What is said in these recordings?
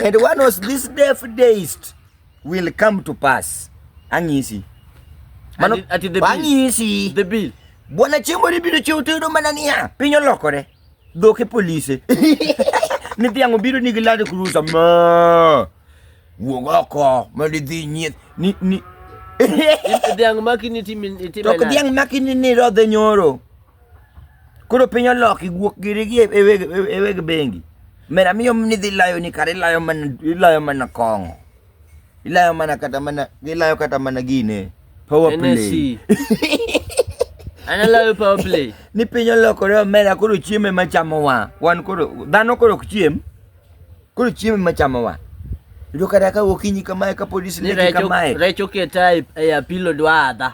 And one was this deaf dazed will come to pass. Angisi. Ati the bill. Angisi. The bill. Buona chiemo di bido chiuto manania. Pigno lokore. Doke police. Ni tiango bido ni gilade cruza ma. Wogoko, ma di nyit. Ni Tiang makini timin. Tok tiang makini ni ro de nyoro. Kuro pigno loki guok girigi eweg bengi. Mera miyo mni di layo ni kare layo mana kong. Ilayo kata mana gine. Power play. Ana layo power play. Ni pinyo loko reo mera kuro chieme machamo wa. Wan kuro, dano kuro kuchiem. Kuro chieme machamo wa. Ilo karaka wokinyi kamae ka polisi leki kamae. Recho ke type ya pilo dwada.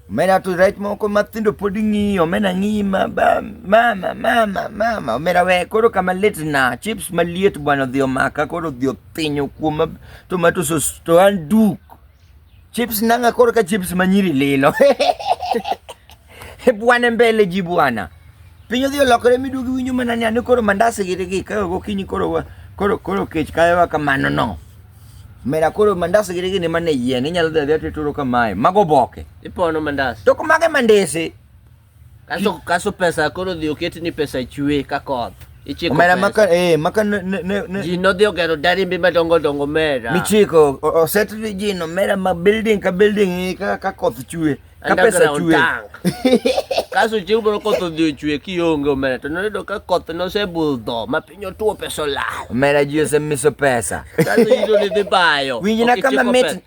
Mera tu right moko matindo podi ng'iyo. Mena ng'ima ba mama. Mera we kuro kama leti na chips maliet bwana dhio maka. Kuro dhio tinyo kuma tomato sauce to anduk. Chips nanga kuro ka chips manyiri lilo. Bwana mbele jibwana. Pinyo dhio lokore midugi winyo manani ane kuro mandasi girigi. Kaya gokinyi kuro kech kaya waka mano no. Mera kuro mandasi girigi ni mane yen. Inyalo dhia turo kamae. Mago boke. Ipono mandasi. Toko mage mandesi. Kaso pesa kuro dhio keti ni pesa chue kakoth. Ichiko mera pesa. Maka Jino dhio kero dari mbima dongo mera. Michiko, osetri jino, mera ma building ka koth chue. Ka pesa chue. Kaso chiu bro koth dhio chue kiongo mera. Tonoredo ka koth no se buldo. Ma pinyo tuo peso la. Mera jio se miso pesa. Kaso jino ni de bayo. Winji na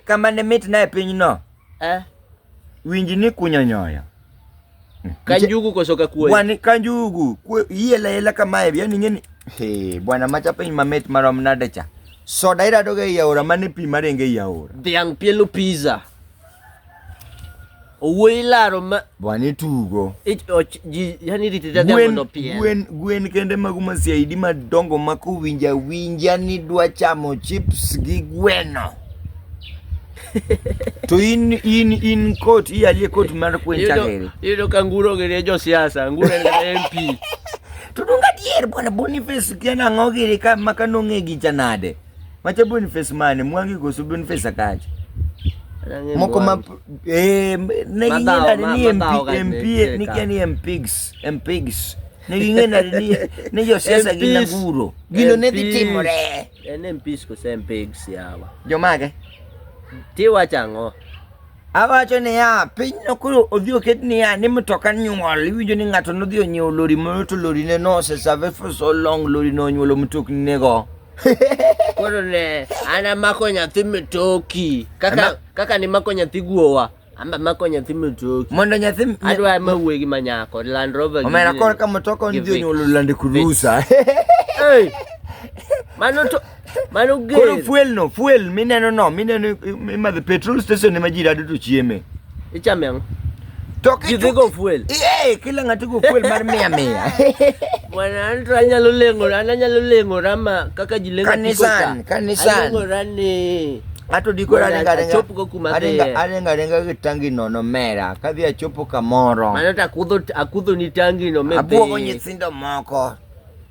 kama ne mit na pinyo no. Winji ni kunyonyoya. Kanjugu kosoka kuwe. Wani kanjugu. Yela kama ebi. Yani ngeni. Hey, bwana macha pinyo mamet marom nadecha. Soda ira doge ya ora mani pi marenge ya ora. Dhiang pielo pizza. Owuoyi laro ma bwana tugo. Yani ritita dhiang mondo pien. Gwen kende maguma siaidi madongo mako winja ni dwa chamo chips gi gweno. To in court alie court mar kwen chagere. Ilo kanguro gere jo siasa, nguro en MP. Tudunga dier bwana Boniface kiana ngogere ka makano ngegi chanade. Macha Boniface mane mwangi go su Boniface akaje. Moko negingena ni MP nikiani MPigs. Negingena ni yo siasa gina nguro. Gino nedi timore. MPs ko se MPigs yawa. Jomage. Tiwa chango. Awacho ne ya pinyo kuro odhio ket ni ya ni mtoka nyuol winjo ni ngato no dhio nyiew lori moyo to lori ne no se serve for so long lori no nyuolo mtokni nego. Koro ne ana mako nyathi mitoki kaka ni mako nyathi guowa amba mako nyathi mitoki mondo nyathi adwa mawegi manyako Land Rover. Omera kor ka mtoka ondhio nyuolo Land Cruiser. Hey. Mano gere. Koro fuel mineno ma the petrol station ma jira duto chieme. Ichame. Toki go fuel. Kila ngati go fuel mar 100. Bwana anyalo lengo rama kaka jilenga kanisan. Lengo rani. Ato diko renga chopo go kuma arenga gitangi no mera kadhi achopo kamoro. Mano ta akudho ni tangi no mebe. Abuogo nyithindo moko.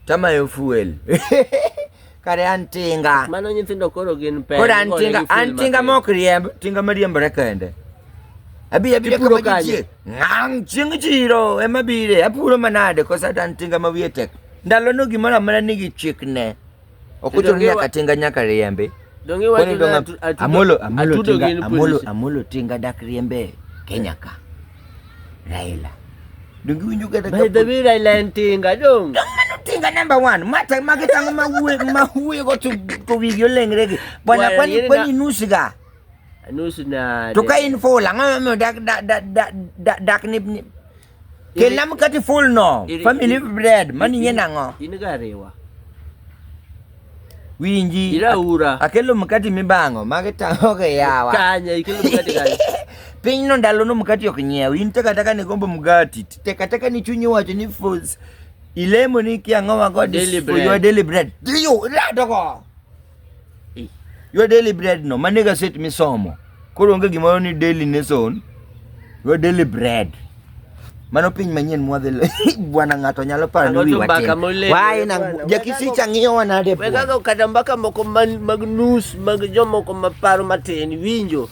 Tama yo fuel. Kare antinga. Mano nyithindo koro gin pe. Koro antinga mok riemb, tinga mariembore kende. Abi kama jitie. Ngang chingiro ema bire. Apuro manade kosa antinga mawietek. Ndalo no gimora mana nigi chikne. Okuto nyaka tinga nyaka riembe. Donge wacho Amolo tinga dak riembe Kenya ka. Raila. Donge winjo kata by the way Raila entinga dong. Tinga number 1 mata magitanga mahuwe go to video lengrege bwana kwani nusiga nusina to in full ngam dak ni kelam kati full no family bread mani nyena ngo inigarewa winji iraura akelo mkati mibango magitanga ke yawa kanya ikelo mkati kanya pinno ndalo no mkati oknyiew intaka ni gombo mgati teka ni chunyi wacho ni foods ilemo ni kiango god for your daily bread. Do you radoko? Your daily bread no maniga set mi somo. Koro onge gimoro ni daily neson. Your daily bread. Mano piny manyien mwadhi bwana ng'ato nyalo paro ni Ang'o wiwa mbaka tin. molemo, Wae na bwana. jakisicha ng'iyo wanade We bwana. kaka kata mbaka moko mag nus mag jomoko maparo matin winjo